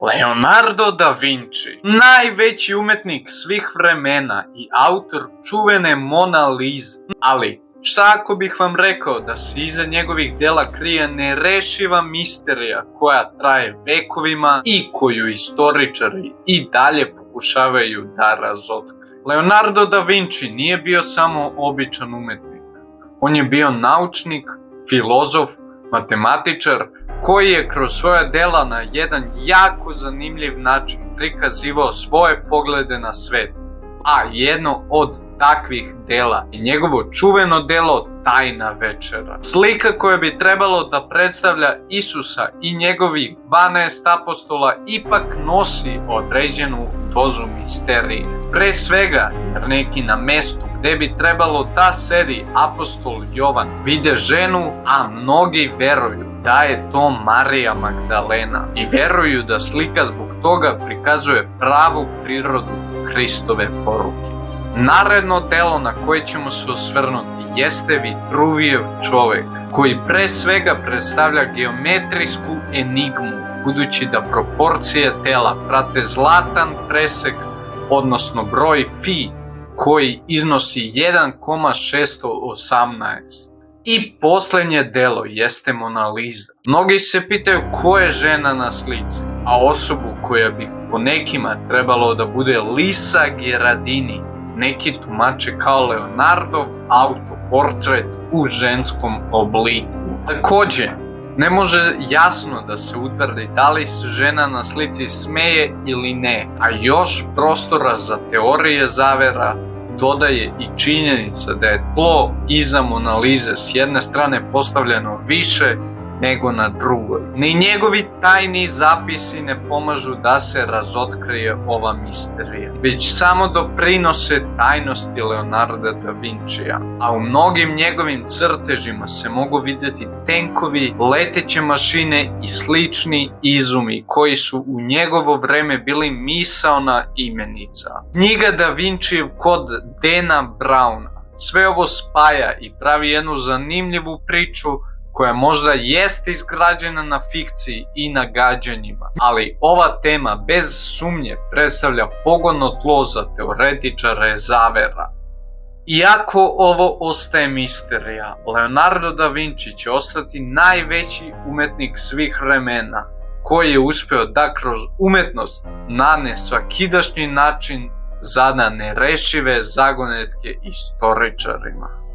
Leonardo da Vinci, najveći umetnik svih vremena i autor čuvene Mona Lise. Ali, šta ako bih vam rekao da se iza njegovih dela krije nerešiva misterija koja traje vekovima i koju istoričari i dalje pokušavaju da razotkriju? Leonardo da Vinci nije bio samo običan umetnik. On je bio naučnik, filozof, matematičar, koji je kroz svoja dela na jedan jako zanimljiv način prikazivao svoje poglede na svet. A jedno od takvih dela je njegovo čuveno delo Tajna večera. Slika koja bi trebalo da predstavlja Isusa i njegovih 12 apostola ipak nosi određenu dozu misterije. Pre svega, jer neki na mestu gde bi trebalo da sedi apostol Jovan vide ženu, a mnogi veruju da je to Marija Magdalena i veruju da slika zbog toga prikazuje pravu prirodu Hristove poruke. Naredno delo na koje ćemo se osvrnuti jeste Vitruvijev čovek, koji pre svega predstavlja geometrijsku enigmu, budući da proporcije tela prate zlatan presek, odnosno broj fi, koji iznosi 1,618. I poslednje delo jeste Mona Lisa. Mnogi se pitaju ko je žena na slici, a osobu koja bi po nekima trebalo da bude Lisa Gherardini, neki tumače kao Leonardov autoportret u ženskom obliku. Takođe, ne može jasno da se utvrdi da li se žena na slici smeje ili ne, a još prostora za teorije zavera dodaje i činjenica da je tlo iza Mona Lise s jedne strane postavljeno više nego na drugoj. Ni njegovi tajni zapisi ne pomažu da se razotkrije ova misterija, već samo doprinose tajnosti Leonarda da Vincija. A u mnogim njegovim crtežima se mogu vidjeti tenkovi, leteće mašine i slični izumi koji su u njegovo vreme bili misaona imenica. Knjiga Da Vincijev kod Dana Browna sve ovo spaja i pravi jednu zanimljivu priču koja možda jeste izgrađena na fikciji i nagađanjima, ali ova tema bez sumnje predstavlja pogodno tlo za teoretičare zavera. Iako ovo ostaje misterija, Leonardo da Vinci će ostati najveći umetnik svih vremena, koji je uspeo da kroz umetnost na svakidašnji način zada nerešive zagonetke istoričarima.